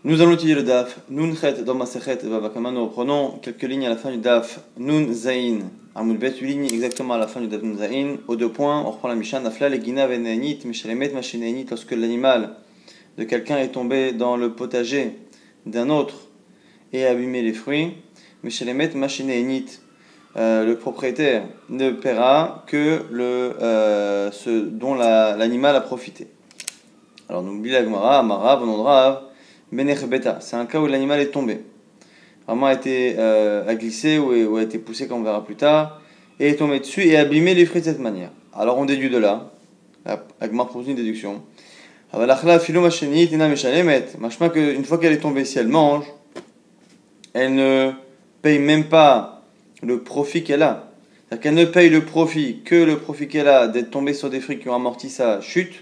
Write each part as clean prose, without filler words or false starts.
Nous allons étudier le daf Nun Chet dans Masechet Bava Kama. Nous reprenons quelques lignes à la fin du daf Nun Zain. Amoud Bet, 8 lignes exactement à la fin du daf Nun Zain. Aux deux points, on reprend la Mishnah. Nafla legina venenit mishalemet machinenit. Lorsque l'animal de quelqu'un est tombé dans le potager d'un autre et a abîmé les fruits, mishalemet machinenit. Le propriétaire ne paiera que ce dont l'animal a profité. Alors, nous dit la Gemara, Amara, venons de Rav. Benechbeta, c'est un cas où l'animal est tombé. Vraiment a glissé ou a été poussé, comme on verra plus tard, et est tombé dessus et a abîmé les fruits de cette manière. Alors on déduit de là, Agmar propose une déduction. Machma qu'une fois qu'elle est tombée, si elle mange, elle ne paye même pas le profit qu'elle a. C'est-à-dire qu'elle ne paye le profit que le profit qu'elle a d'être tombée sur des fruits qui ont amorti sa chute,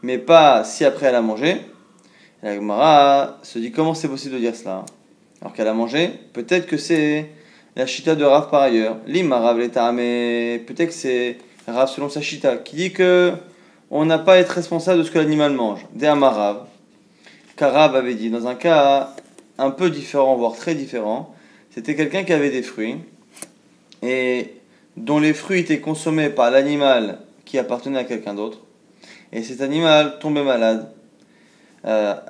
mais pas si après elle a mangé. La Gemara se dit comment c'est possible de dire cela alors qu'elle a mangé. Peut-être que c'est la chita de Rav par ailleurs. Lima Rav l'État, mais peut-être que c'est Rav selon sa chita qui dit que on n'a pas à être responsable de ce que l'animal mange. Des Amarav, car Rav avait dit dans un cas un peu différent, voire très différent, c'était quelqu'un qui avait des fruits et dont les fruits étaient consommés par l'animal qui appartenait à quelqu'un d'autre, et cet animal tombait malade.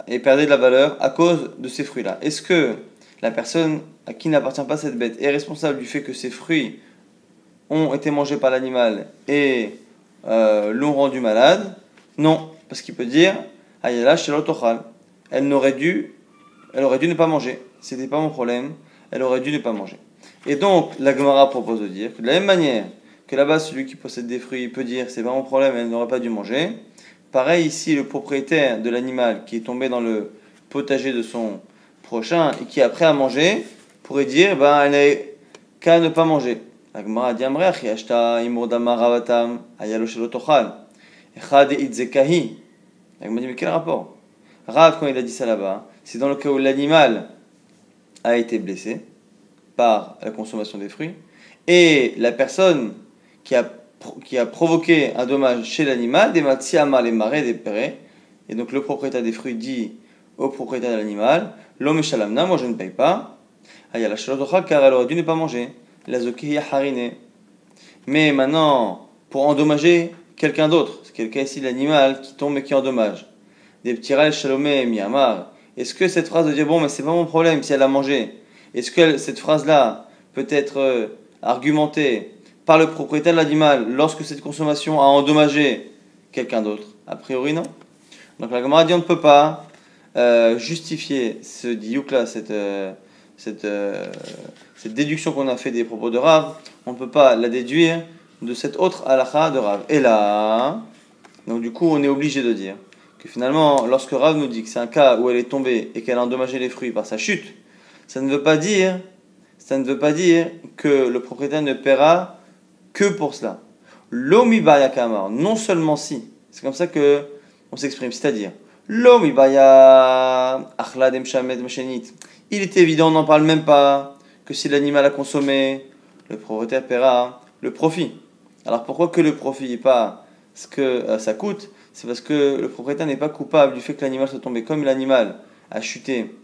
Et perdait de la valeur à cause de ces fruits-là. Est-ce que la personne à qui n'appartient pas cette bête est responsable du fait que ces fruits ont été mangés par l'animal et l'ont rendu malade? Non, parce qu'il peut dire Ayala chez l'autochal. Elle aurait dû ne pas manger. C'était pas mon problème. Elle aurait dû ne pas manger. Et donc la Gemara propose de dire que de la même manière que là-bas celui qui possède des fruits peut dire c'est pas mon problème, elle n'aurait pas dû manger. Pareil ici, le propriétaire de l'animal qui est tombé dans le potager de son prochain et qui après a mangé pourrait dire elle n'est qu'à ne pas manger. La Gemara dit Amreach yashta imurdama ravatam ayalo shelo tochal echad itzekahi. La Gemara dit mais quel rapport? Rav quand il a dit ça là-bas, c'est dans le cas où l'animal a été blessé par la consommation des fruits et la personne qui a provoqué un dommage chez l'animal, des matsiama les marais des perrets, et donc le propriétaire des fruits dit au propriétaire de l'animal, l'homme shalamna, moi je ne paye pas, ayala shalotocha, car elle aurait dû ne pas manger, la zokiya harine. Mais maintenant, pour endommager quelqu'un d'autre, c'est le cas ici de l'animal qui tombe et qui endommage, des petits râles shalomé miyamar, est-ce que cette phrase de dire bon mais c'est pas mon problème si elle a mangé, est-ce que cette phrase-là peut être argumentée par le propriétaire de l'animal lorsque cette consommation a endommagé quelqu'un d'autre? A priori, non. Donc la Gemara dit on ne peut pas justifier ce diouk-là, cette déduction qu'on a fait des propos de Rav, on ne peut pas la déduire de cette autre halakha de Rav. Et là, donc du coup, on est obligé de dire que finalement, lorsque Rav nous dit que c'est un cas où elle est tombée et qu'elle a endommagé les fruits par sa chute, ça ne veut pas dire que le propriétaire ne paiera que pour cela. L'omibaya kamar, non seulement si, c'est comme ça que on s'exprime, c'est-à-dire l'omibaya achladem shamet machenit. Il est évident, on n'en parle même pas, que si l'animal a consommé, le propriétaire paiera le profit. Alors pourquoi que le profit et pas ce que ça coûte? C'est parce que le propriétaire n'est pas coupable du fait que l'animal soit tombé. Comme l'animal a chuté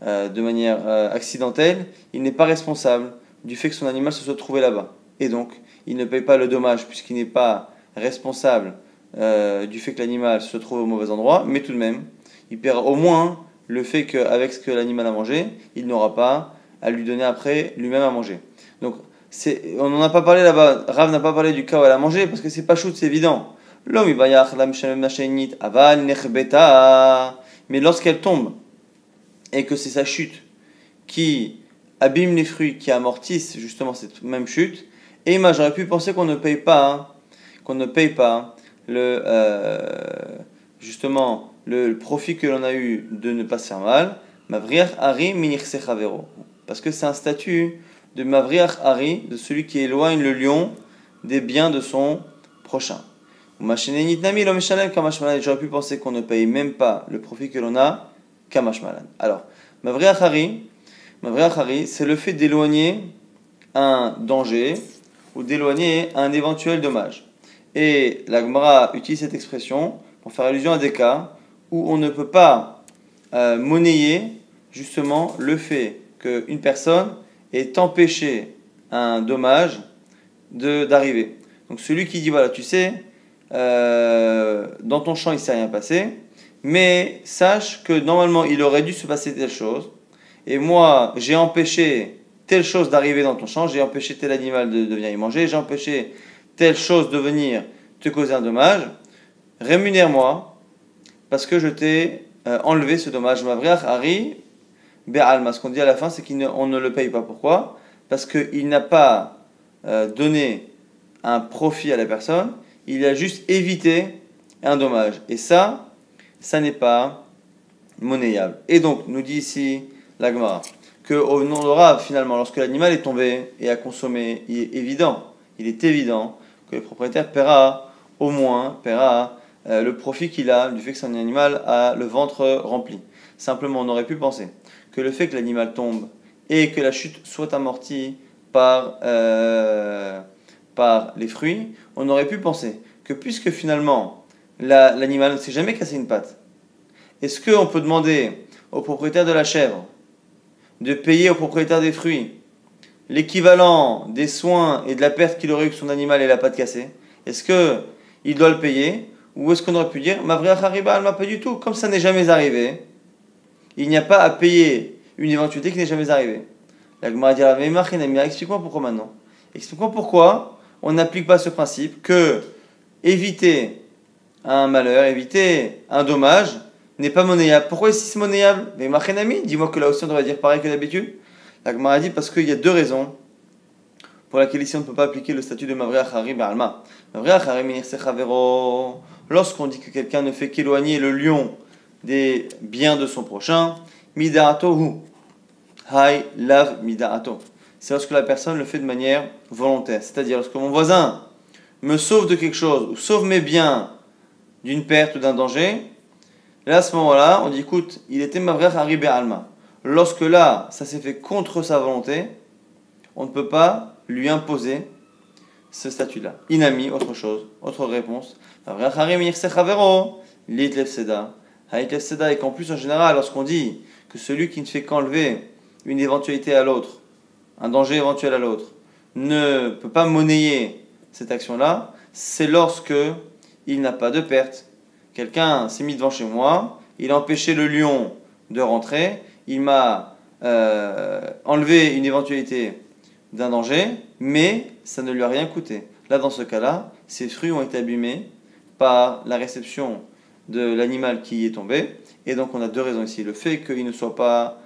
de manière accidentelle, il n'est pas responsable du fait que son animal se soit trouvé là-bas. Et donc, il ne paye pas le dommage puisqu'il n'est pas responsable du fait que l'animal se trouve au mauvais endroit, mais tout de même, il paiera au moins le fait qu'avec ce que l'animal a mangé, il n'aura pas à lui donner après lui-même à manger. Donc, on n'en a pas parlé là-bas, Rav n'a pas parlé du cas où elle a mangé parce que c'est pas shoot, c'est évident. Mais lorsqu'elle tombe et que c'est sa chute qui abîme les fruits, qui amortissent justement cette même chute, et moi j'aurais pu penser qu'on ne paye pas justement le profit que l'on a eu de ne pas se faire mal, Mavriach Ari Minirse Chavero, parce que c'est un statut de Mavriach Ari, de celui qui éloigne le lion des biens de son prochain. J'aurais pu penser qu'on ne paye même pas le profit que l'on a Kamashmalan. Alors, Mavriach Ari, c'est le fait d'éloigner un danger ou d'éloigner un éventuel dommage. Et la Gemara utilise cette expression pour faire allusion à des cas où on ne peut pas monnayer justement le fait qu'une personne ait empêché un dommage d'arriver. Donc celui qui dit, voilà, tu sais, dans ton champ il ne s'est rien passé, mais sache que normalement il aurait dû se passer telle chose, et moi j'ai empêché telle chose d'arriver dans ton champ, j'ai empêché tel animal de venir y manger, j'ai empêché telle chose de venir te causer un dommage, rémunère-moi, parce que je t'ai enlevé ce dommage. Mavriach Hari Be'alma. Ce qu'on dit à la fin, c'est qu'on ne le paye pas. Pourquoi? Parce qu'il n'a pas donné un profit à la personne, il a juste évité un dommage. Et ça n'est pas monnayable. Et donc, nous dit ici la Gemara, qu'au nom de Rav, finalement, lorsque l'animal est tombé et a consommé, il est évident que le propriétaire paiera le profit qu'il a du fait que son animal a le ventre rempli. Simplement, on aurait pu penser que le fait que l'animal tombe et que la chute soit amortie par les fruits, on aurait pu penser que puisque finalement l'animal ne s'est jamais cassé une patte, est-ce qu'on peut demander au propriétaire de la chèvre de payer au propriétaire des fruits l'équivalent des soins et de la perte qu'il aurait eu que son animal ait la patte cassée? Est-ce qu'il doit le payer? Ou est-ce qu'on aurait pu dire Mavriach Hariba Alma, pas du tout, comme ça n'est jamais arrivé, il n'y a pas à payer une éventualité qui n'est jamais arrivée. La Gemara dira mais Machinamia, explique-moi pourquoi maintenant. Explique-moi pourquoi on n'applique pas ce principe que éviter un malheur, éviter un dommage n'est pas monnayable. Pourquoi ici c'est monnayable? Mais Machinami, dis-moi que là aussi on devrait dire pareil que d'habitude. La Gemara dit parce qu'il y a deux raisons pour laquelle ici on ne peut pas appliquer le statut de Mavriach Hariba Alma. Mavriach Hariba Sechavero. Lorsqu'on dit que quelqu'un ne fait qu'éloigner le lion des biens de son prochain, Mida'ato hu. Hai lav mida'ato. C'est lorsque la personne le fait de manière volontaire. C'est-à-dire lorsque mon voisin me sauve de quelque chose ou sauve mes biens d'une perte ou d'un danger, là à ce moment-là, on dit écoute, il était Mavriach Hariba Alma. Lorsque là, ça s'est fait contre sa volonté, on ne peut pas lui imposer ce statut-là. Inami, autre chose, autre réponse. Et qu'en plus, en général, lorsqu'on dit que celui qui ne fait qu'enlever une éventualité à l'autre, un danger éventuel à l'autre, ne peut pas monnayer cette action-là, c'est lorsque il n'a pas de perte. Quelqu'un s'est mis devant chez moi, il a empêché le lion de rentrer, il m'a enlevé une éventualité d'un danger, mais ça ne lui a rien coûté. Là, dans ce cas-là, ses fruits ont été abîmés par la réception de l'animal qui y est tombé, et donc on a deux raisons ici. Le fait qu'il ne soit pas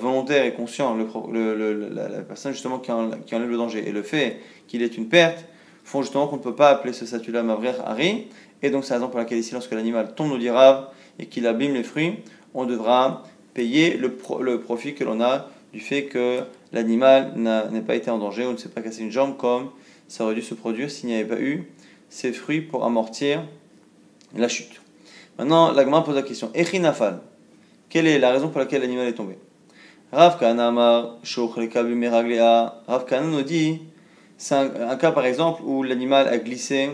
volontaire et conscient, la personne justement qui enlève le danger, et le fait qu'il ait une perte, font justement qu'on ne peut pas appeler ce statut-là Mavriach Hari, et donc c'est la raison pour laquelle ici, lorsque l'animal tombe, nous dit Rav, et qu'il abîme les fruits, on devra payer le profit que l'on a du fait que l'animal n'ait pas été en danger ou ne s'est pas cassé une jambe comme ça aurait dû se produire s'il n'y avait pas eu ces fruits pour amortir la chute. Maintenant, la Gemara pose la question Echinafal, quelle est la raison pour laquelle l'animal est tombé? Rav Kana Amar Shochleka Bimeraglea. Rav Kana nous dit c'est un cas par exemple où l'animal a glissé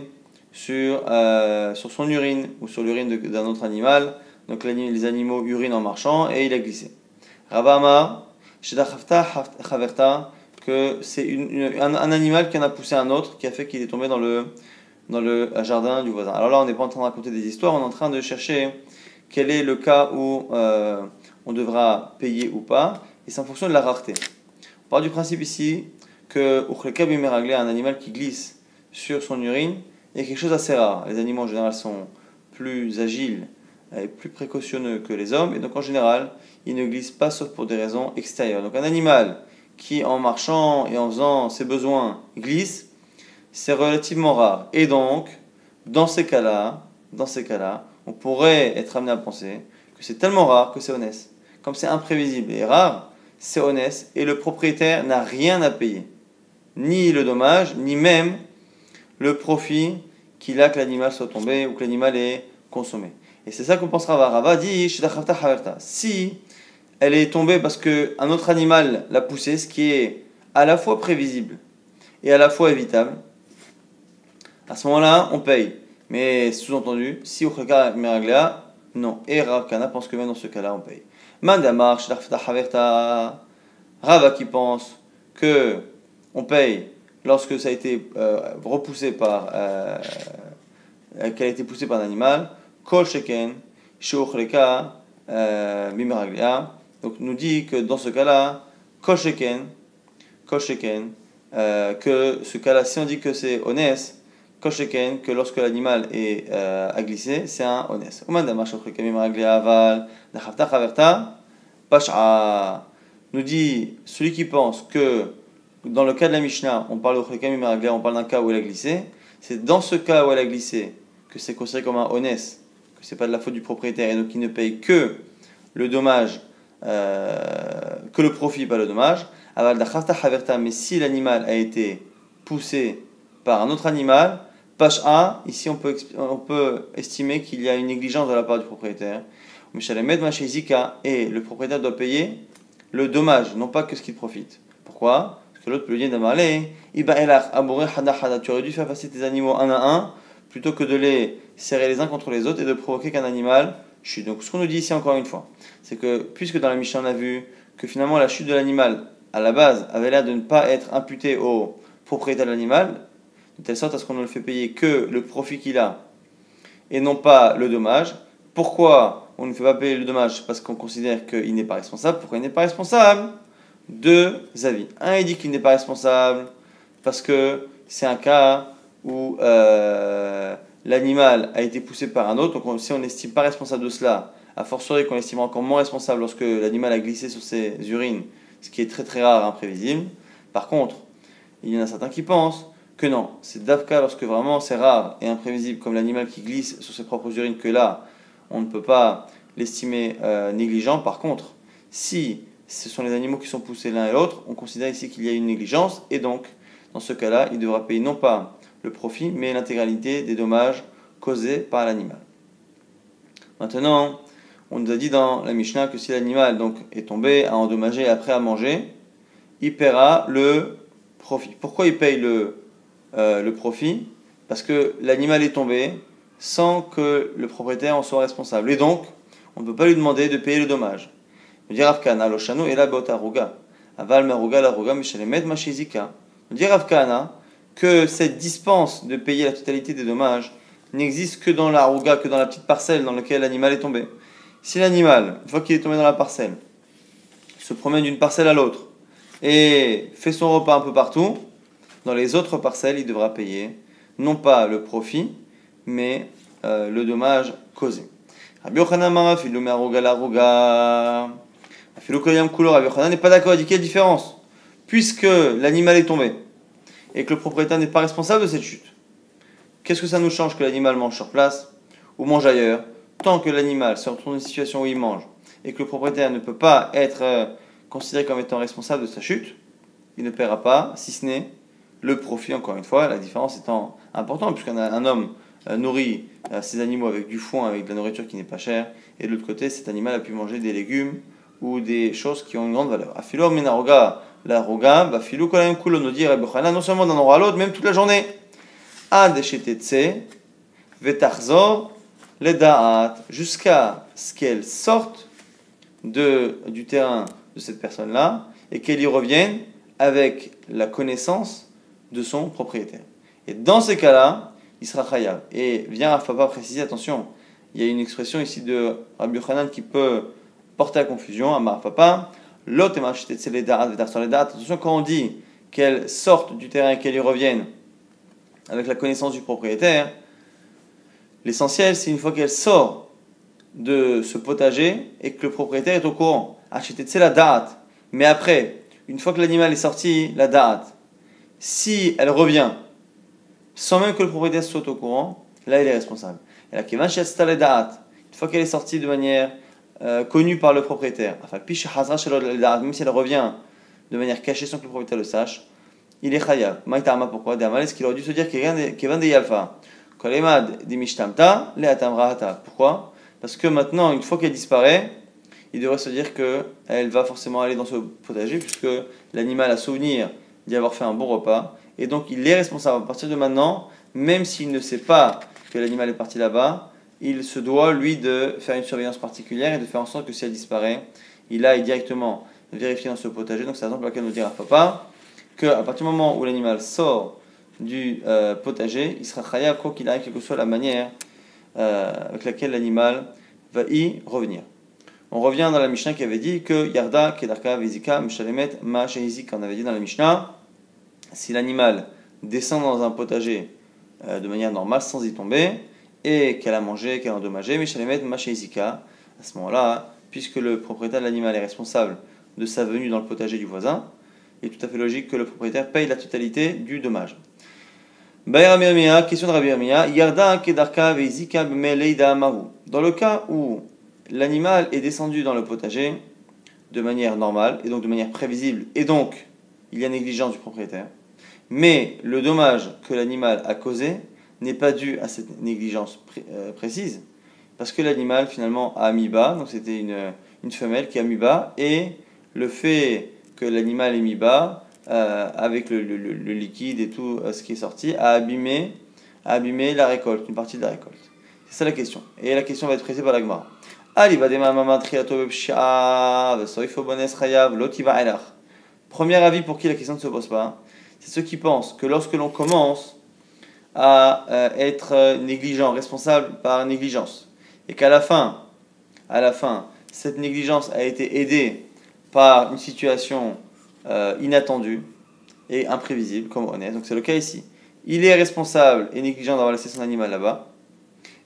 sur son urine ou sur l'urine d'un autre animal. Donc les animaux urinent en marchant et il a glissé. Rav Amar que c'est un animal qui en a poussé un autre qui a fait qu'il est tombé dans le jardin du voisin. Alors là, on n'est pas en train de raconter des histoires, on est en train de chercher quel est le cas où on devra payer ou pas, et c'est en fonction de la rareté. On part du principe ici que un animal qui glisse sur son urine est quelque chose d'assez rare. Les animaux en général sont plus agiles et plus précautionneux que les hommes, et donc en général, ils ne glissent pas sauf pour des raisons extérieures. Donc un animal qui en marchant et en faisant ses besoins glisse, c'est relativement rare. Et donc, dans ces cas-là, on pourrait être amené à penser que c'est tellement rare que c'est honnête. Comme c'est imprévisible et rare, c'est honnête et le propriétaire n'a rien à payer. Ni le dommage, ni même le profit qu'il a que l'animal soit tombé ou que l'animal est consommé. Et c'est ça qu'on pensera. Rava dit si elle est tombée parce qu'un autre animal l'a poussée, ce qui est à la fois prévisible et à la fois évitable, à ce moment-là, on paye. Mais sous-entendu, si au Meragléa, Non. Et Rav Kana pense que même dans ce cas-là, on paye. Mandamar, Rava qui pense que on paye lorsque ça a été repoussé par qu'elle a été poussée par un animal. Kol sheken sheochreka mimeraglia. Donc nous dit que dans ce cas-là, kol sheken, que ce cas-là, si on dit que c'est onès, kol sheken, que lorsque l'animal est à glisser, c'est un onès. Umandamar sheochreka mimeraglia aval nachavta chaverta pasha. Nous dit celui qui pense que dans le cas de la Mishnah, on parle on parle d'un cas où elle a glissé, c'est dans ce cas où elle a glissé que c'est considéré comme un onès, que c'est pas de la faute du propriétaire et donc il ne paye que le dommage, que le profit, pas le dommage. Mais si l'animal a été poussé par un autre animal, page A, ici on peut estimer qu'il y a une négligence de la part du propriétaire. Et le propriétaire doit payer le dommage, non pas que ce qu'il profite. Pourquoi? Parce que l'autre peut lui dire d'amarler, tu aurais dû faire passer tes animaux un à un, plutôt que de les serrer les uns contre les autres et de provoquer qu'un animal chute. Donc ce qu'on nous dit ici encore une fois, c'est que puisque dans la Mishnah on a vu que finalement la chute de l'animal à la base avait l'air de ne pas être imputée au propriétaire de l'animal, de telle sorte à ce qu'on ne le fait payer que le profit qu'il a et non pas le dommage. Pourquoi on ne fait pas payer le dommage? Parce qu'on considère qu'il n'est pas responsable. Pourquoi il n'est pas responsable? Deux avis. Un, il dit qu'il n'est pas responsable parce que c'est un cas où l'animal a été poussé par un autre. Donc si on n'estime pas responsable de cela, a fortiori qu'on estime encore moins responsable lorsque l'animal a glissé sur ses urines, ce qui est très très rare et imprévisible. Par contre, il y en a certains qui pensent que non, c'est d'Avka lorsque vraiment c'est rare et imprévisible comme l'animal qui glisse sur ses propres urines que là, on ne peut pas l'estimer négligent. Par contre, si ce sont les animaux qui sont poussés l'un et l'autre, on considère ici qu'il y a une négligence et donc, dans ce cas-là, il devra payer non pas le profit, mais l'intégralité des dommages causés par l'animal. Maintenant, on nous a dit dans la Mishnah que si l'animal donc est tombé, a endommagé et après à manger, il paiera le profit. Pourquoi il paye le profit? Parce que l'animal est tombé sans que le propriétaire en soit responsable. Et donc, on ne peut pas lui demander de payer le dommage. On dit Rav Kana, Loshano et la botaruga. Aval maruga la ruga mishalemet mashizika. On dit Rav Kana que cette dispense de payer la totalité des dommages n'existe que dans la ruga, que dans la petite parcelle dans laquelle l'animal est tombé. Si l'animal, une fois qu'il est tombé dans la parcelle, se promène d'une parcelle à l'autre et fait son repas un peu partout, dans les autres parcelles, il devra payer non pas le profit, mais le dommage causé. Rabbi Yochanan n'est pas d'accord, il dit quelle différence? Puisque l'animal est tombé et que le propriétaire n'est pas responsable de cette chute, qu'est-ce que ça nous change que l'animal mange sur place ou mange ailleurs? Tant que l'animal se retrouve dans une situation où il mange et que le propriétaire ne peut pas être considéré comme étant responsable de sa chute, il ne paiera pas, si ce n'est le profit, encore une fois, la différence étant importante, puisqu'un homme nourrit ses animaux avec du foin, avec de la nourriture qui n'est pas chère, et de l'autre côté, cet animal a pu manger des légumes ou des choses qui ont une grande valeur. Afilo menaroga la roga, bafilo kolayim kulo nous dit Rabbi Yochanan, non seulement d'un endroit à l'autre, même toute la journée. Ad shetetze vetarzor le da'at, jusqu'à ce qu'elle sorte du terrain de cette personne-là et qu'elle y revienne avec la connaissance de son propriétaire. Et dans ces cas-là, il sera chayav. Et vient Rav Papa préciser, attention, il y a une expression ici de Rabbi Yochanan qui peut porter à confusion. Amar Papa, attention, quand on dit qu'elle sorte du terrain et qu'elle y revienne avec la connaissance du propriétaire, l'essentiel c'est une fois qu'elle sort de ce potager et que le propriétaire est au courant. Mais après, une fois que l'animal est sorti, la da'at, si elle revient sans même que le propriétaire soit au courant, là il est responsable. Et là, une fois qu'elle est sortie de manière connue par le propriétaire, même si elle revient de manière cachée sans que le propriétaire le sache, il est chayav. Pourquoi? Est-ce qu'il aurait dû se dire Kevan de Yalfa? Pourquoi? Parce que maintenant, une fois qu'elle disparaît, il devrait se dire qu'elle va forcément aller dans ce potager, puisque l'animal a souvenir d'y avoir fait un bon repas, et donc il est responsable à partir de maintenant, même s'il ne sait pas que l'animal est parti là-bas, il se doit, lui, de faire une surveillance particulière et de faire en sorte que si elle disparaît, il aille directement vérifier dans ce potager. Donc c'est la raison pour laquelle nous dira papa qu'à partir du moment où l'animal sort du potager, il sera chayav quoi qu'il arrive, quelle que soit la manière avec laquelle l'animal va y revenir. On revient dans la Mishnah qui avait dit que Yarda, Kedarka, Vezika, Meshalemet, Ma, Shehizika. On avait dit dans la Mishnah, si l'animal descend dans un potager de manière normale, sans y tomber, et qu'elle a mangé, qu'elle a endommagé, Meshalemet, Ma, Shehizika, à ce moment-là, puisque le propriétaire de l'animal est responsable de sa venue dans le potager du voisin, il est tout à fait logique que le propriétaire paye la totalité du dommage. Question de Rabbi Yirmiyah, Yarda, Kedarka, Vezika, Meleida, Mahu. Dans le cas où l'animal est descendu dans le potager de manière normale, et donc de manière prévisible, et donc il y a négligence du propriétaire, mais le dommage que l'animal a causé n'est pas dû à cette négligence précise, parce que l'animal finalement a mis bas, donc c'était une femelle qui a mis bas, et le fait que l'animal ait mis bas, avec le liquide et tout ce qui est sorti, a abîmé la récolte, une partie de la récolte. C'est ça la question. Et la question va être présée par la Gemara. Premier avis pour qui la question ne se pose pas, c'est ceux qui pensent que lorsque l'on commence à être négligent, responsable par négligence, et qu'à la fin, cette négligence a été aidée par une situation inattendue et imprévisible, comme honnête. Donc c'est le cas ici. Il est responsable et négligent d'avoir laissé son animal là-bas,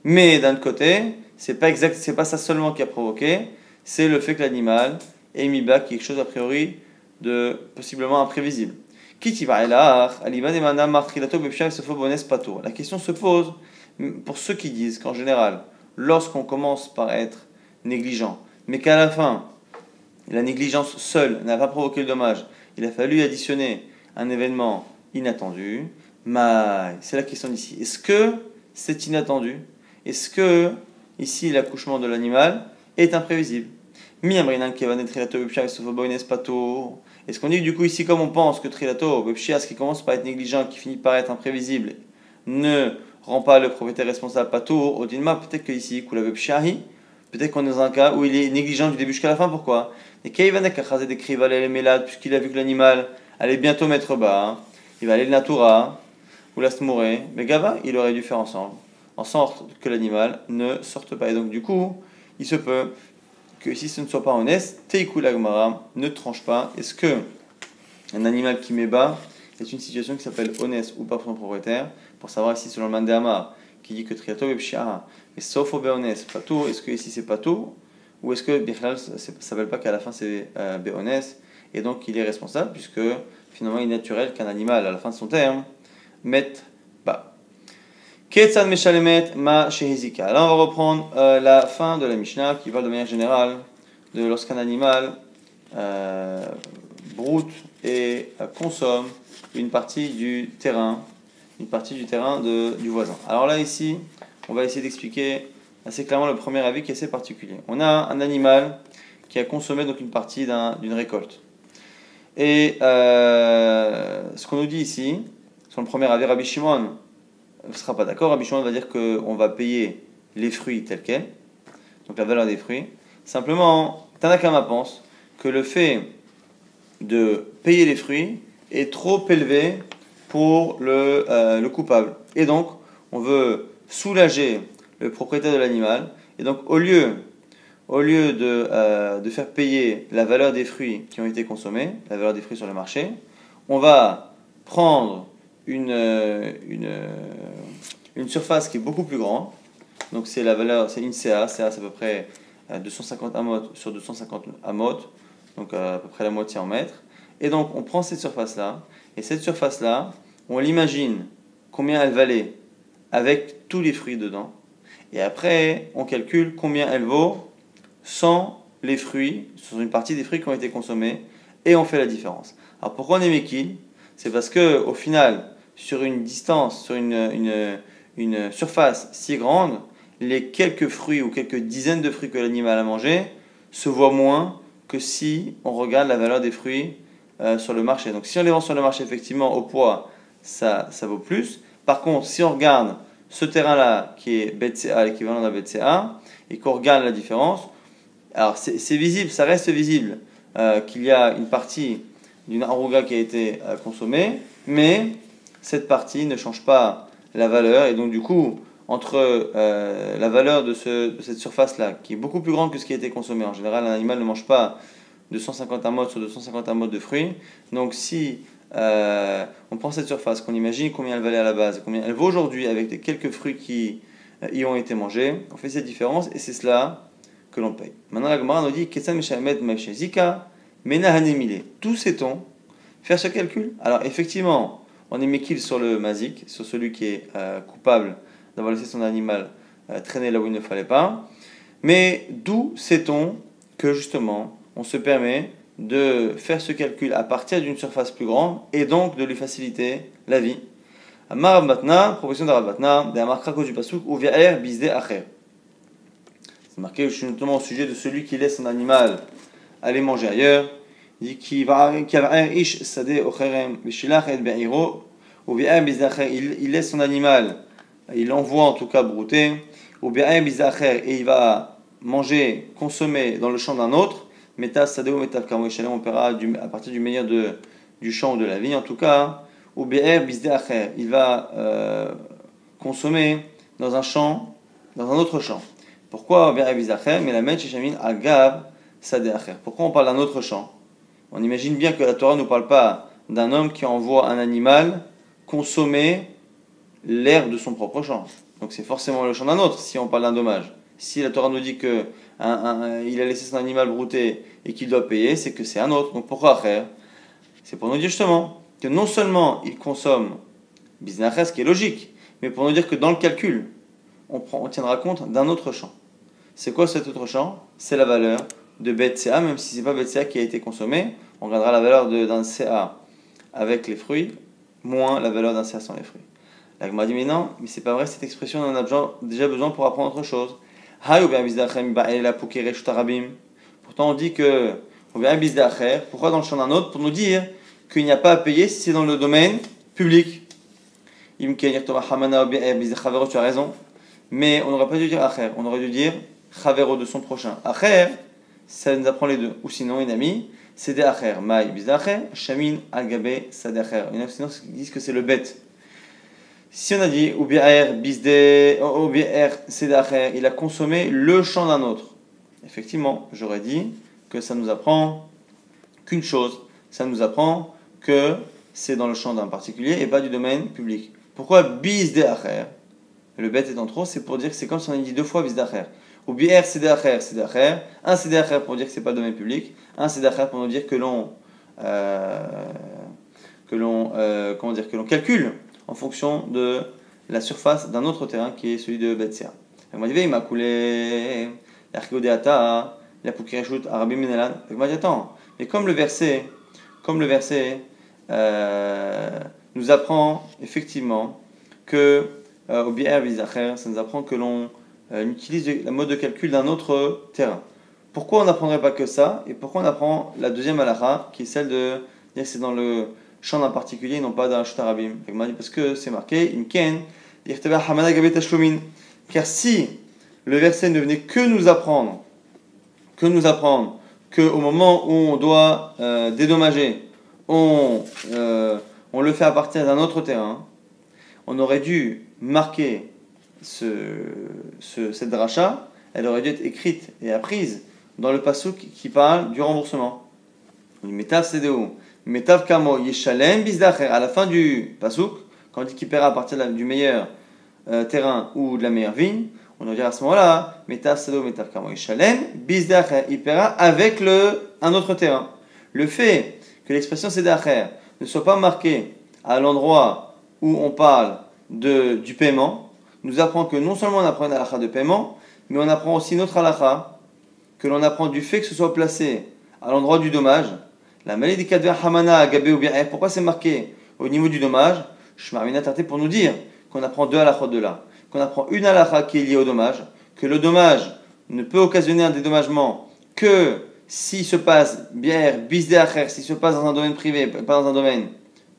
mais d'un autre côté, c'est pas ça seulement qui a provoqué, c'est le fait que l'animal ait mis bas quelque chose a priori de possiblement imprévisible. La question se pose pour ceux qui disent qu'en général, lorsqu'on commence par être négligent, mais qu'à la fin, la négligence seule n'a pas provoqué le dommage, il a fallu additionner un événement inattendu, mais c'est la question d'ici. Est-ce que c'est inattendu? Est-ce que ici l'accouchement de l'animal est imprévisible? Est-ce qu'on dit que du coup ici, comme on pense que Trilato, ce qui commence par être négligent, qui finit par être imprévisible, ne rend pas le propriétaire responsable patour, au Dinma, peut-être que ici, peut-être qu'on est dans un cas où il est négligent du début jusqu'à la fin, pourquoi? Et puisqu'il a vu que l'animal allait bientôt mettre bas, il va aller le natura, ou la smuré, mais Gava, il aurait dû faire ensemble, en sorte que l'animal ne sorte pas. Et donc du coup, il se peut que si ce ne soit pas honnête, Teiku Lagmara ne tranche pas. Est-ce que un animal qui met bas est une situation qui s'appelle honnête ou pas pour son propriétaire, pour savoir si selon le Mandéama, qui dit que Triato et Pshia, mais sauf au Béonès, pas tout, est-ce que ici c'est pas tout, ou est-ce que Bichlal, ça ne s'appelle pas qu'à la fin c'est Béonès, et donc il est responsable, puisque finalement il est naturel qu'un animal, à la fin de son terme, mette bas. Ketsan Meshalemet Ma Shehizika. Là on va reprendre la fin de la Mishnah, qui parle de manière générale de lorsqu'un animal broute et consomme une partie du terrain du voisin. Alors là ici, on va essayer d'expliquer assez clairement le premier avis qui est assez particulier. On a un animal qui a consommé donc une partie d'une récolte. Et ce qu'on nous dit ici, sur le premier avis, Rabbi Shimon ne sera pas d'accord. Rabbi Shimon va dire qu'on va payer les fruits tels quels, donc la valeur des fruits. Simplement, Tanakama pense que le fait de payer les fruits est trop élevé pour le coupable. Et donc, on veut soulager le propriétaire de l'animal. Et donc, au lieu de faire payer la valeur des fruits qui ont été consommés, la valeur des fruits sur le marché, on va prendre une surface qui est beaucoup plus grande. Donc, c'est la valeur, c'est une CA. CA, c'est à peu près 250 amot sur 250 amot. Donc, à peu près la moitié en mètres. Et donc, on prend cette surface-là. Et cette surface-là, on l'imagine combien elle valait avec tous les fruits dedans. Et après, on calcule combien elle vaut sans les fruits, sur une partie des fruits qui ont été consommés, et on fait la différence. Alors pourquoi on est méquille? C'est parce que au final, sur une distance, sur une surface si grande, les quelques fruits ou quelques dizaines de fruits que l'animal a mangé se voient moins que si on regarde la valeur des fruits sur le marché. Donc si on les vend sur le marché, effectivement, au poids, ça vaut plus. Par contre, si on regarde ce terrain-là qui est BCA, l'équivalent d'un BCA, et qu'on regarde la différence, alors c'est visible, ça reste visible qu'il y a une partie d'une arouga qui a été consommée, mais cette partie ne change pas la valeur, et donc du coup, entre la valeur de cette surface-là, qui est beaucoup plus grande que ce qui a été consommé, en général, un animal ne mange pas 250 amotes sur 250 amotes de fruits, donc si on prend cette surface, qu'on imagine combien elle valait à la base, combien elle vaut aujourd'hui avec les quelques fruits qui y ont été mangés, on fait cette différence, et c'est cela que l'on paye. Maintenant, la Gemara nous dit D'où sait-on faire ce calcul? Alors, effectivement, on est méquille sur le mazik, sur celui qui est coupable d'avoir laissé son animal traîner là où il ne fallait pas. Mais d'où sait-on que, justement, on se permet de faire ce calcul à partir d'une surface plus grande et donc de lui faciliter la vie? Amar Batna, proposition d'Arav Batna, d'Amar Krako du Pasuk, ou Vi'er Bizde Acher. C'est marqué notamment au sujet de celui qui laisse son animal aller manger ailleurs. Il dit qu'il laisse son animal, il l'envoie en tout cas brouter, et il va manger, consommer dans le champ d'un autre. On paiera à partir du meilleur du champ ou de la vie, en tout cas. Il va consommer dans un champ, dans un autre champ. Pourquoi Pourquoi on parle d'un autre champ? On imagine bien que la Torah ne nous parle pas d'un homme qui envoie un animal consommer l'herbe de son propre champ. Donc c'est forcément le champ d'un autre si on parle d'un dommage. Si la Torah nous dit que il a laissé son animal brouter et qu'il doit payer, c'est que c'est un autre. Donc pourquoi Acher? C'est pour nous dire justement que non seulement il consomme Biznacher, ce qui est logique, mais pour nous dire que dans le calcul, on tiendra compte d'un autre champ. C'est quoi cet autre champ? C'est la valeur de bet CA, même si ce n'est pas bet CA qui a été consommé, on regardera la valeur d'un CA avec les fruits, moins la valeur d'un CA sans les fruits. La Gemara dit, mais non, mais c'est pas vrai, cette expression, on en a déjà besoin pour apprendre autre chose. Pourtant on dit que pourquoi dans le champ d'un autre? Pour nous dire qu'il n'y a pas à payer si c'est dans le domaine public. Tu as raison, mais on n'aurait pas dû dire acher, on aurait dû dire chavero de son prochain. Acher, ça nous apprend les deux. Ou sinon, une amie, c'est des acher. Maï bizacher, shamin agabe sadacher. Il y en a sinon qui disent que c'est le bête. Si on a dit ou bi'er bizde, ou bi'er sedacher, il a consommé le champ d'un autre. Effectivement, j'aurais dit que ça nous apprend qu'une chose. Ça nous apprend que c'est dans le champ d'un particulier et pas du domaine public. Pourquoi bizde acher? Le bête étant trop, c'est pour dire que c'est comme si on a dit deux fois bizde acher. Ou bi'er sedacher, un sedacher pour dire que c'est pas le domaine public, un sedacher pour nous dire que l'on calcule en fonction de la surface d'un autre terrain qui est celui de Betsia. Il m'a coulé l'archigodéata, la poukireshut, arabim menelan. Il m'a dit attends, mais comme le verset nous apprend effectivement que au bi'er bizacher, ça nous apprend que l'on utilise la mode de calcul d'un autre terrain. Pourquoi on n'apprendrait pas que ça? Et pourquoi on apprend la deuxième halakha, qui est celle de dire que c'est dans le champ d'un particulier, non pas d'un chutarabim? Parce que c'est marqué car si le verset ne venait que nous apprendre qu'au moment où on doit dédommager, on le fait à partir d'un autre terrain, on aurait dû marquer cette dracha, elle aurait dû être écrite et apprise dans le pasuk qui parle du remboursement. Metav CDO, Metav Kamo Yeshalem Bizdacher. À la fin du pasuk, quand on dit qu'il paiera à partir du meilleur terrain ou de la meilleure vigne, on va dire à ce moment-là, Metav CDO, Metav Kamo Yeshalem Bizdacher. Il paiera avec un autre terrain. Le fait que l'expression Sedacher ne soit pas marquée à l'endroit où on parle du paiement, nous apprend que non seulement on apprend une halakha de paiement, mais on apprend aussi une autre halakha, que l'on apprend du fait que ce soit placé à l'endroit du dommage. La maladie kadver hamana agabe ou bien. Pourquoi c'est marqué au niveau du dommage? Shmarmina tarté pour nous dire qu'on apprend deux halakhot de là. Qu'on apprend une halakha qui est liée au dommage, que le dommage ne peut occasionner un dédommagement que s'il se passe bière, bisde acher, s'il se passe dans un domaine privé, pas dans un domaine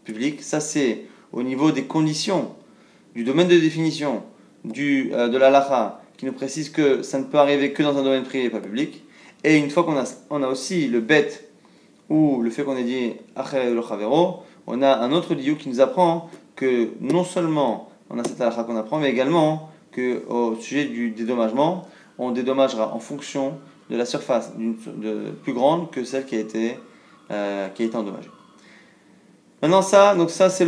public. Ça c'est au niveau des conditions, du domaine de définition de la halakha qui nous précise que ça ne peut arriver que dans un domaine privé et pas public. Et une fois qu'on a aussi le bet ou le fait qu'on ait dit acher lo chavero, on a un autre diou qui nous apprend que non seulement on a cette halakha qu'on apprend, mais également qu'au sujet du dédommagement, on dédommagera en fonction de la surface plus grande que celle qui a été endommagée. Maintenant ça c'est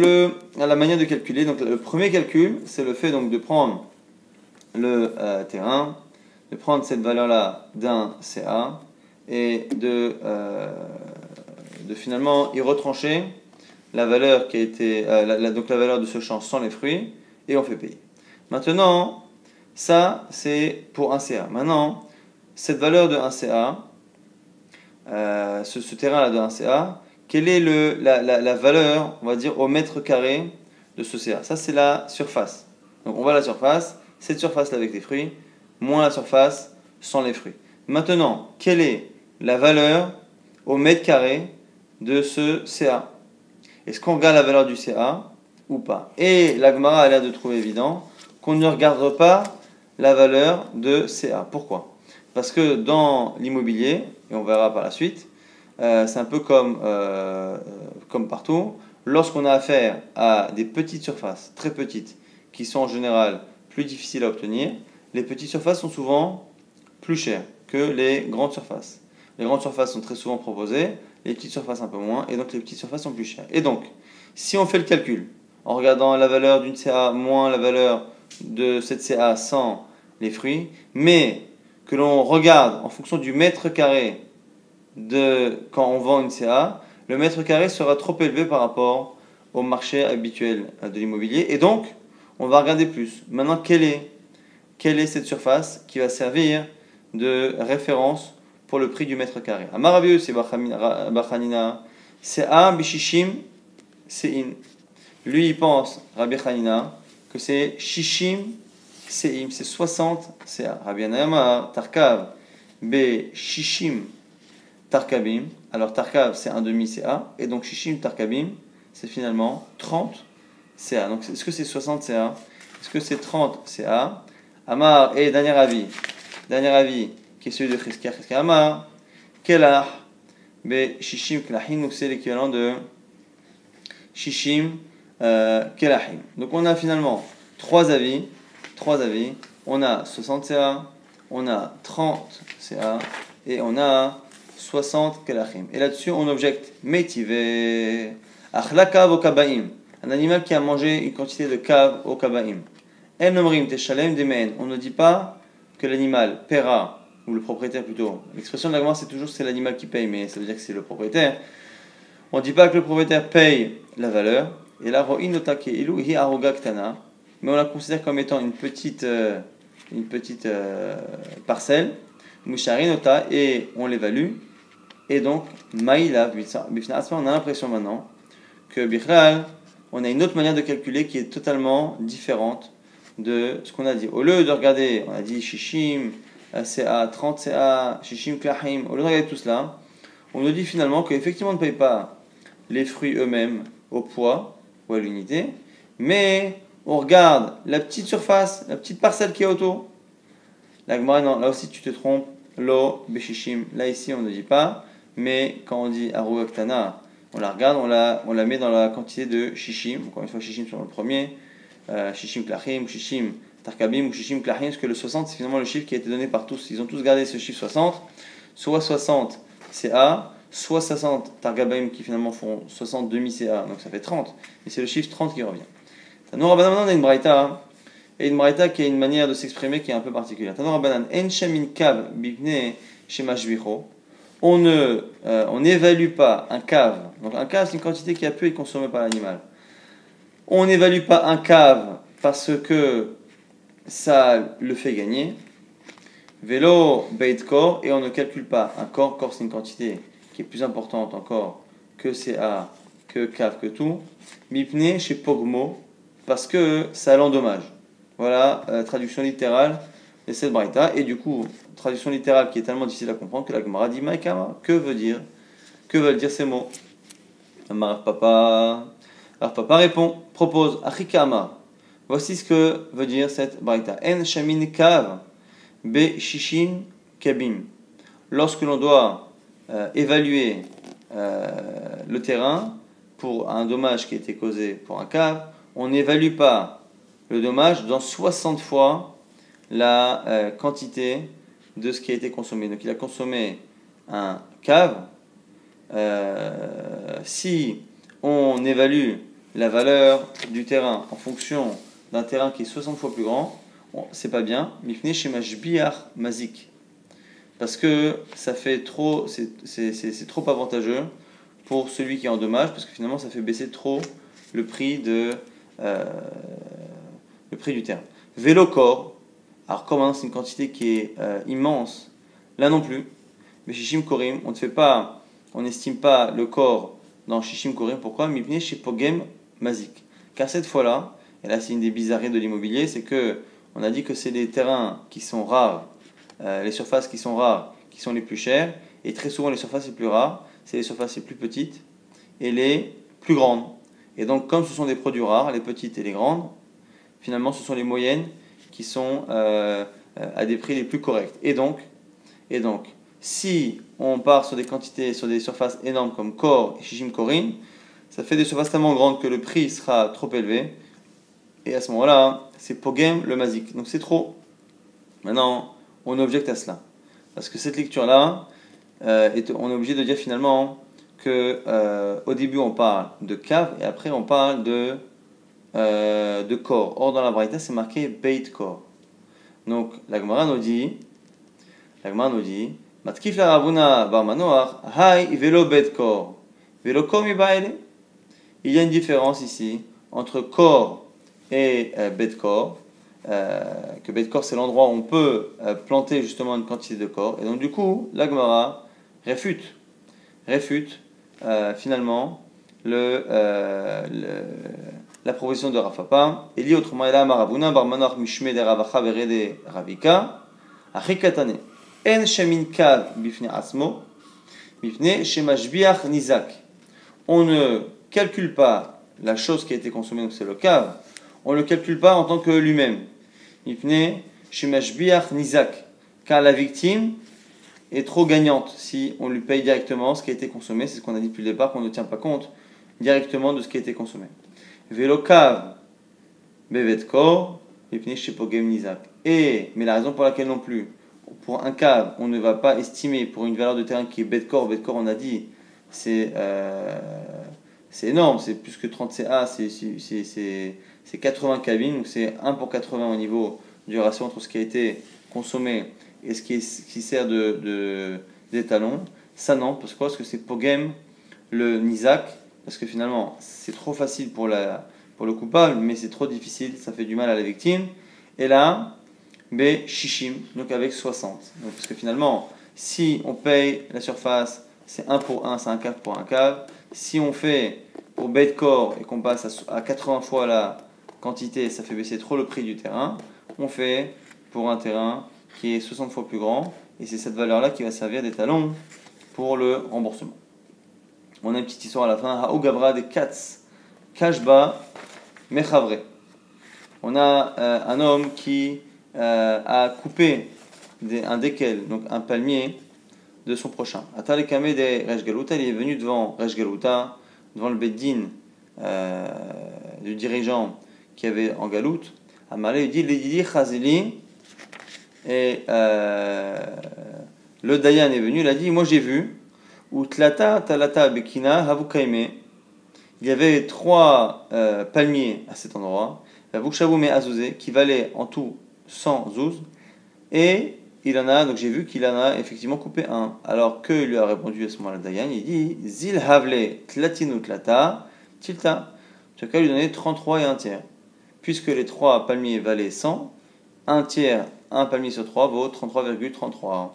la manière de calculer. Donc le premier calcul, c'est le fait donc de prendre le terrain, de prendre cette valeur-là d'un CA et de finalement y retrancher la valeur qui a été donc la valeur de ce champ sans les fruits et on fait payer. Maintenant ça c'est pour un CA. Maintenant cette valeur de 1 CA, ce terrain-là de 1 CA, quelle est la valeur, on va dire, au mètre carré de ce CA? Ça, c'est la surface. Donc, on voit la surface, cette surface-là avec les fruits, moins la surface sans les fruits. Maintenant, quelle est la valeur au mètre carré de ce CA? Est-ce qu'on regarde la valeur du CA ou pas? Et la Gemara a l'air de trouver évident qu'on ne regarde pas la valeur de CA. Pourquoi? Parce que dans l'immobilier, et on verra par la suite, c'est un peu comme partout, lorsqu'on a affaire à des petites surfaces, très petites, qui sont en général plus difficiles à obtenir, les petites surfaces sont souvent plus chères que les grandes surfaces. Les grandes surfaces sont très souvent proposées, les petites surfaces un peu moins, et donc les petites surfaces sont plus chères. Et donc, si on fait le calcul, en regardant la valeur d'une CA moins la valeur de cette CA sans les fruits, mais que l'on regarde en fonction du mètre carré quand on vend une CA, le mètre carré sera trop élevé par rapport au marché habituel de l'immobilier. Et donc, on va regarder plus. Maintenant, quelle est cette surface qui va servir de référence pour le prix du mètre carré? Amaravieux, c'est Bachanina, CA bishishim sein. Lui, il pense, Rabbi Hanina, que c'est shishim sein, c'est 60 CA. Rabbi Anayama, Tarkav, be shishim Tarkabim, alors Tarkab c'est un demi CA, et donc Shishim Tarkabim c'est finalement 30 CA. Donc est-ce que c'est 60 CA? Est-ce que c'est 30 CA? Amar, et dernier avis qui est celui de Chizkia Amar, Kelah, Be Shishim Kelahim, donc c'est l'équivalent de Shishim Kelahim. Donc on a finalement trois avis, on a 60 CA, on a 30 CA, et on a 60 kelachim. Et là-dessus, on objecte Metive, Achlakav au Kabaim, un animal qui a mangé une quantité de cave au Kabaim. El Nomrim Teshalem Demen, on ne dit pas que l'animal paiera, ou le propriétaire plutôt. L'expression de la Gemara, c'est toujours que c'est l'animal qui paye, mais ça veut dire que c'est le propriétaire. On ne dit pas que le propriétaire paye la valeur. Et là, Ro'in Notake Ilu Hi Aroga Ktana, mais on la considère comme étant une petite parcelle. Musharinota, et on l'évalue. Et donc, Maïla, on a l'impression maintenant que Bichlal, on a une autre manière de calculer qui est totalement différente de ce qu'on a dit. Au lieu de regarder, on a dit Shishim, CA, 30 CA, Shishim, Klahim, au lieu de regarder tout cela, on nous dit finalement qu'effectivement on ne paye pas les fruits eux-mêmes au poids ou à l'unité, mais on regarde la petite surface, la petite parcelle qui est autour. La Gemara, non, là aussi tu te trompes. Lo, Beshishim. Là, ici, on ne dit pas. Mais quand on dit Aruaktana, on la regarde, on la met dans la quantité de Shishim. Encore une fois, Shishim sur le premier. Shishim Klachim, Shishim Tarkabim ou Shishim Klachim. Parce que le 60, c'est finalement le chiffre qui a été donné par tous. Ils ont tous gardé ce chiffre 60. Soit 60 CA, soit 60 Tarkabim qui finalement font 60 demi-CA. Donc ça fait 30. Et c'est le chiffre 30 qui revient. Nous, Rabbanan, on a une braïta. Et une braïta qui a une manière de s'exprimer qui est un peu particulière. Tano Rabbanan, en shamin kav bibne shemashvicho. On n'évalue pas un cave. Donc un cave, c'est une quantité qui a pu être consommée par l'animal. On n'évalue pas un cave parce que ça le fait gagner. Vélo beit kor, et on ne calcule pas un corps. Corps, c'est une quantité qui est plus importante encore que CA, que cave, que tout. Mipne chez Pogmo, parce que ça l'endommage. Voilà, traduction littérale de cette braïta. Et du coup, traduction littérale qui est tellement difficile à comprendre que la Gemara dit Maïkama, que veulent dire ces mots? Rav Papa propose Achikama, Voici ce que veut dire cette braïta. En shamin kav be shishin kabim. Lorsque l'on doit évaluer le terrain pour un dommage qui a été causé pour un cave, on n'évalue pas le dommage dans 60 fois la quantité de ce qui a été consommé. Donc il a consommé un cave. Si on évalue la valeur du terrain en fonction d'un terrain qui est 60 fois plus grand, c'est pas bien. Mifne shema shbiach mazik. Parce que ça fait trop, c'est trop avantageux pour celui qui est en dommage, parce que finalement ça fait baisser trop le prix du terrain. Vélo corps, alors comme c'est une quantité qui est immense, là non plus, mais shishim korim, on n'estime pas le corps dans shishim korim. Pourquoi? Mipne chez pogem mazik. Car cette fois-là, et là c'est une des bizarreries de l'immobilier, c'est que on a dit que c'est les terrains qui sont rares, les surfaces qui sont rares, qui sont les plus chères, et très souvent les surfaces les plus rares, c'est les surfaces les plus petites et les plus grandes. Et donc comme ce sont des produits rares, les petites et les grandes, finalement ce sont les moyennes qui sont à des prix les plus corrects. Et donc, si on part sur des quantités, sur des surfaces énormes comme Kor et Shishim Korim, ça fait des surfaces tellement grandes que le prix sera trop élevé. Et à ce moment-là, c'est Pogem le Mazik. Donc c'est trop. Maintenant, on objecte à cela. Parce que cette lecture-là, on est obligé de dire finalement que au début on parle de cave et après on parle de Kor. Or dans la Braïta, c'est marqué Beit Kor. Donc la Gemara nous dit, Matkif la Ravuna bar Manoach, Hai velo bet kor. Velo kor mi baile. Il y a une différence ici entre kor et bet kor. Que bet kor c'est l'endroit où on peut planter justement une quantité de kor. Et donc du coup, la Gemara réfute finalement la proposition de Rafapa. Et dit autrement, il a Maravuna bar Manoach mishme de Ravacha verede Ravika. Achikatane. En shamin kav bifne asmo, bifne shemashbiach nizak. On ne calcule pas la chose qui a été consommée, donc c'est le cave, on ne le calcule pas en tant que lui-même. Bifne shemashbiach nizak. Car la victime est trop gagnante si on lui paye directement ce qui a été consommé. C'est ce qu'on a dit depuis le départ, qu'on ne tient pas compte directement de ce qui a été consommé. Velo kav bevet kor, bifne shepogem nizak. Mais la raison pour laquelle non plus, pour un cave, on ne va pas estimer pour une valeur de terrain qui est bet-corps, on a dit, c'est énorme, c'est plus que 30 CA, c'est 80 cabines, donc c'est 1 pour 80 au niveau du ratio entre ce qui a été consommé et ce qui sert d'étalon. Ça non, parce que c'est Pogem le Nizak, parce que finalement c'est trop facile pour le coupable, mais c'est trop difficile, ça fait du mal à la victime. Et là, B, Shishim, donc avec 60. Donc, parce que finalement, si on paye la surface, c'est 1 pour 1, c'est un cave pour un cave. Si on fait pour Bet Corps et qu'on passe à 80 fois la quantité, ça fait baisser trop le prix du terrain. On fait pour un terrain qui est 60 fois plus grand, et c'est cette valeur-là qui va servir d'étalon pour le remboursement. On a une petite histoire à la fin. Ha'u Gavra de Katz, Kashba, Mechavre. On a un homme qui a coupé un dékel, donc un palmier, de son prochain. Atalekame de Resh Galuta, il est venu devant Resh Galuta, devant le Beddin du dirigeant qui avait en galoute. Amalé il dit Lididi Chazili, et le Dayan est venu, il a dit moi j'ai vu, ou Tlata Talata Bekina Havukaime, il y avait 3 palmiers à cet endroit, Havukshavu Me Azouze, qui valaient en tout 100 zouz, et il en a, donc j'ai vu qu'il en a effectivement coupé un. Alors que lui a répondu à ce moment-là Dayan, il dit Zil Havle Tlatinu Tlata Tilta, tu as qu'à lui donner 33 et un tiers. Puisque les 3 palmiers valaient 100, un tiers, un palmier sur 3 vaut 33,33.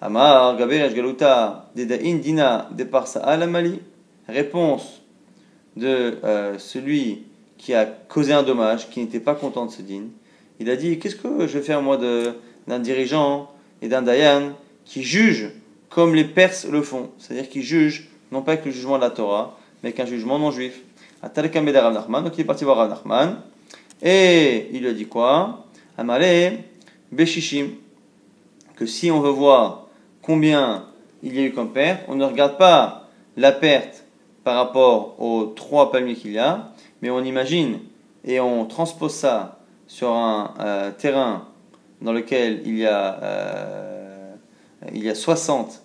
Amar Gaber Galuta Dedain Dina Deparsa Alamali. Réponse de celui qui a causé un dommage, qui n'était pas content de ce din. Il a dit, qu'est-ce que je vais faire moi d'un dirigeant et d'un dayan qui juge comme les Perses le font, c'est-à-dire qui juge non pas avec le jugement de la Torah, mais avec un jugement non juif. Donc il est parti voir Rav Nachman. Et il lui a dit quoi? Amale Beshishim. Que si on veut voir combien il y a eu comme perte, on ne regarde pas la perte par rapport aux 3 palmiers qu'il y a, mais on imagine et on transpose ça sur un terrain dans lequel il y a 60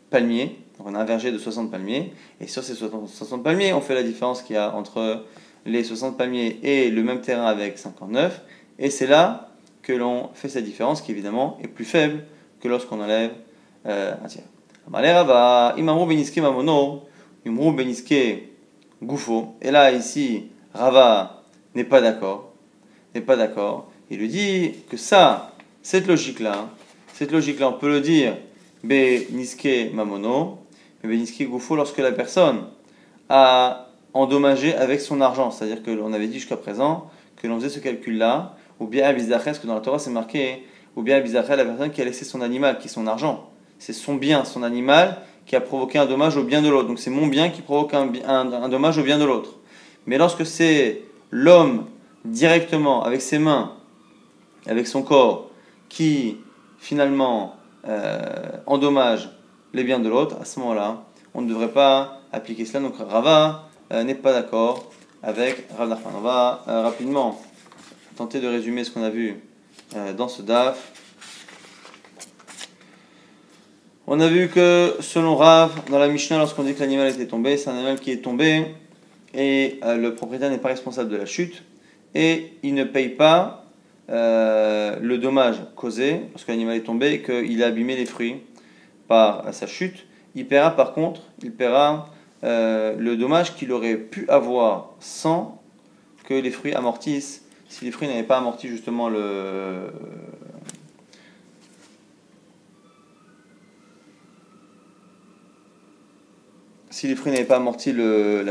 palmiers. Donc on a un verger de 60 palmiers, et sur ces 60 palmiers, on fait la différence qu'il y a entre les 60 palmiers et le même terrain avec 59, et c'est là que l'on fait cette différence qui évidemment est plus faible que lorsqu'on enlève un tiers. Et là, ici, Rava n'est pas d'accord. Il lui dit que ça, cette logique-là, on peut le dire Beniske Mamono, mais Beniske Gufo lorsque la personne a endommagé avec son argent. C'est-à-dire qu'on avait dit jusqu'à présent que l'on faisait ce calcul-là, ou bien Abizachel, parce que dans la Torah c'est marqué, ou bien Abizachel, la personne qui a laissé son animal, qui est son argent. C'est son bien, son animal, qui a provoqué un dommage au bien de l'autre. Donc c'est mon bien qui provoque un dommage au bien de l'autre. Mais lorsque c'est l'homme directement, avec ses mains, avec son corps, qui finalement endommage les biens de l'autre, à ce moment-là, on ne devrait pas appliquer cela. Donc Rava n'est pas d'accord avec Rav Nachman. On va rapidement tenter de résumer ce qu'on a vu dans ce daf. On a vu que selon Rav, dans la Mishnah, lorsqu'on dit que l'animal était tombé, c'est un animal qui est tombé et le propriétaire n'est pas responsable de la chute et il ne paye pas le dommage causé lorsque l'animal est tombé et qu'il a abîmé les fruits par sa chute. Il paiera par contre, le dommage qu'il aurait pu avoir sans que les fruits amortissent. Si les fruits n'avaient pas amorti justement la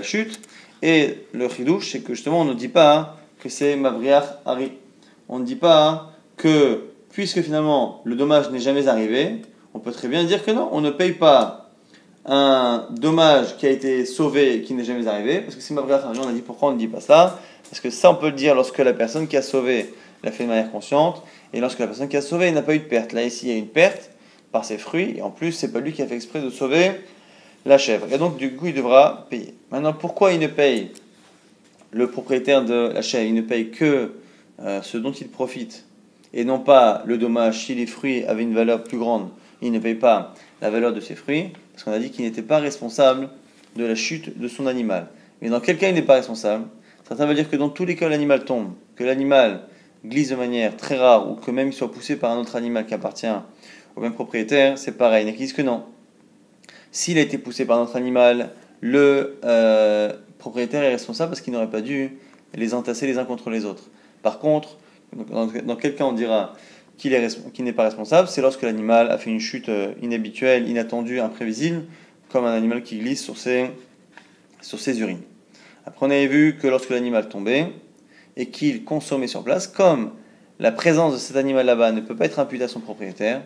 chute. Et le chidouche, c'est que justement on ne dit pas que c'est Mavriach Hari. On ne dit pas que, puisque finalement le dommage n'est jamais arrivé, on peut très bien dire que non, on ne paye pas un dommage qui a été sauvé et qui n'est jamais arrivé, parce que c'est Mavriach Hari. On a dit pourquoi on ne dit pas ça? Parce que ça on peut le dire lorsque la personne qui a sauvé l'a fait de manière consciente, et lorsque la personne qui a sauvé n'a pas eu de perte. Là ici il y a une perte par ses fruits, et en plus c'est pas lui qui a fait exprès de sauver la chèvre. Et donc, du coup, il devra payer. Maintenant, pourquoi il ne paye, le propriétaire de la chèvre, il ne paye que ce dont il profite, et non pas le dommage si les fruits avaient une valeur plus grande, il ne paye pas la valeur de ses fruits, parce qu'on a dit qu'il n'était pas responsable de la chute de son animal. Mais dans quel cas il n'est pas responsable? Certains veulent dire que dans tous les cas, l'animal tombe, que l'animal glisse de manière très rare, ou que même il soit poussé par un autre animal qui appartient au même propriétaire, c'est pareil. Ils disent que non. S'il a été poussé par notre animal, le propriétaire est responsable parce qu'il n'aurait pas dû les entasser les uns contre les autres. Par contre, dans quel cas on dira qu'il n'est pas responsable? C'est lorsque l'animal a fait une chute inhabituelle, inattendue, imprévisible, comme un animal qui glisse sur ses urines. Après, on avait vu que lorsque l'animal tombait et qu'il consommait sur place, comme la présence de cet animal là-bas ne peut pas être imputée à son propriétaire,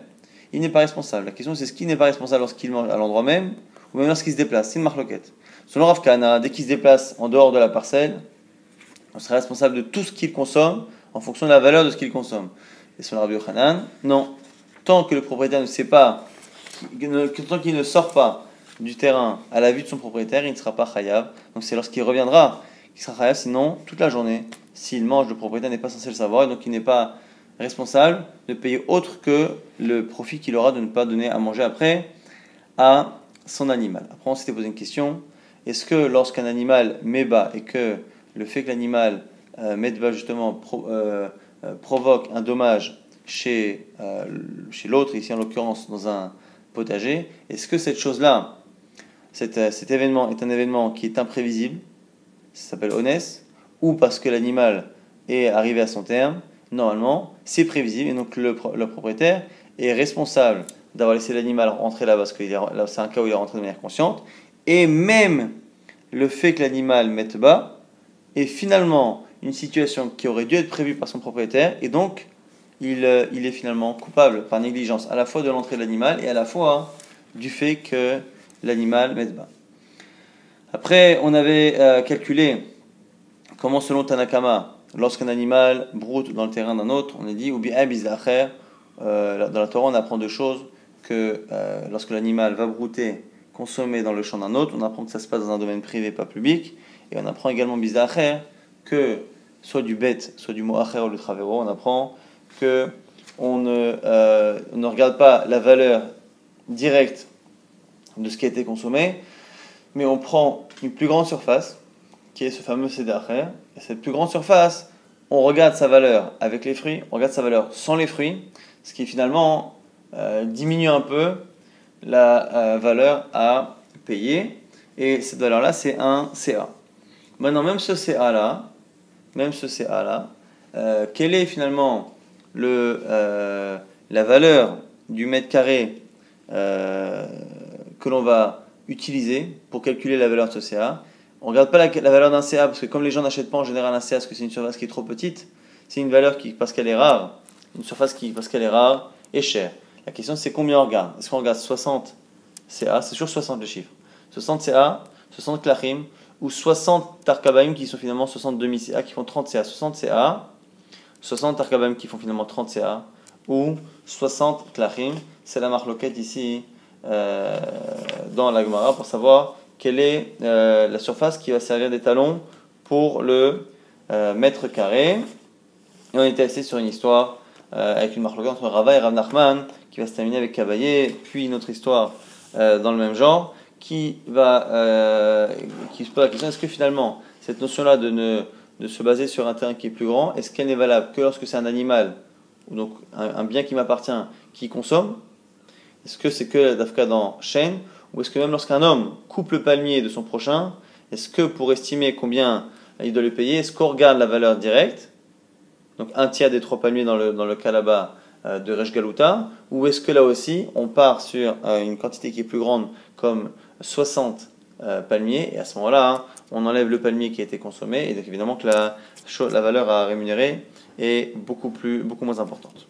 il n'est pas responsable. La question c'est ce qui n'est pas responsable lorsqu'il mange à l'endroit même ou même lorsqu'il se déplace. C'est une marloquette. Selon Rav Kahana, dès qu'il se déplace en dehors de la parcelle, on serait responsable de tout ce qu'il consomme en fonction de la valeur de ce qu'il consomme. Et selon Rabbi Yochanan, non. Tant que le propriétaire ne sait pas, tant qu'il ne sort pas du terrain à la vue de son propriétaire, il ne sera pas chayav. Donc c'est lorsqu'il reviendra qu'il sera chayav. Sinon, toute la journée, s'il mange, le propriétaire n'est pas censé le savoir et donc il n'est pas responsable de payer autre que le profit qu'il aura de ne pas donner à manger après à son animal. Après, on s'était posé une question. Est-ce que lorsqu'un animal met bas et que le fait que l'animal met bas justement provoque un dommage chez l'autre, ici en l'occurrence dans un potager, est-ce que cette chose-là, cet événement est un événement qui est imprévisible, ça s'appelle onès, ou parce que l'animal est arrivé à son terme? Normalement, c'est prévisible et donc le propriétaire est responsable d'avoir laissé l'animal rentrer là parce que c'est un cas où il est rentré de manière consciente. Et même le fait que l'animal mette bas est finalement une situation qui aurait dû être prévue par son propriétaire et donc il est finalement coupable par négligence à la fois de l'entrée de l'animal et à la fois du fait que l'animal mette bas. Après, on avait calculé comment selon Tanakama lorsqu'un animal broute dans le terrain d'un autre, on est dit, ou bien bizacher, dans la Torah on apprend deux choses, que lorsque l'animal va brouter, consommer dans le champ d'un autre, on apprend que ça se passe dans un domaine privé, pas public, et on apprend également bizacher, que soit du bête, soit du mot acher ou le travero, on apprend que on ne regarde pas la valeur directe de ce qui a été consommé, mais on prend une plus grande surface, qui est ce fameux Sedacher, et cette plus grande surface, on regarde sa valeur avec les fruits, on regarde sa valeur sans les fruits, ce qui finalement diminue un peu la valeur à payer, et cette valeur-là, c'est un CA. Maintenant, même ce CA-là, quelle est finalement la valeur du mètre carré que l'on va utiliser pour calculer la valeur de ce CA? On ne regarde pas la valeur d'un CA, parce que comme les gens n'achètent pas en général un CA parce que c'est une surface qui est trop petite, c'est une valeur qui, parce qu'elle est rare, une surface qui, parce qu'elle est rare, est chère. La question c'est combien on regarde. Est-ce qu'on regarde 60 CA, c'est toujours 60 le chiffre, 60 CA, 60 klachim, ou 60 tarkabaim qui sont finalement 60 demi-CA qui font 30 CA, 60 CA, 60 tarkabaim qui font finalement 30 CA, ou 60 klachim, c'est la marloquette ici dans la Gemara pour savoir quelle est la surface qui va servir d'étalon pour le mètre carré. Et on était assis sur une histoire avec une marloquette entre Rava et Rav Nachman qui va se terminer avec Kabaye, puis une autre histoire dans le même genre qui se pose la question, est-ce que finalement cette notion-là de se baser sur un terrain qui est plus grand, est-ce qu'elle n'est valable que lorsque c'est un animal ou donc un bien qui m'appartient qui consomme? Est-ce que c'est que d'Afka dans Chêne, ou est-ce que même lorsqu'un homme coupe le palmier de son prochain, est-ce que pour estimer combien il doit le payer, est-ce qu'on regarde la valeur directe, donc un tiers des 3 palmiers dans le cas là-bas de Resh Galuta, ou est-ce que là aussi on part sur une quantité qui est plus grande comme 60 palmiers, et à ce moment-là on enlève le palmier qui a été consommé, et donc évidemment que la valeur à rémunérer est beaucoup moins importante.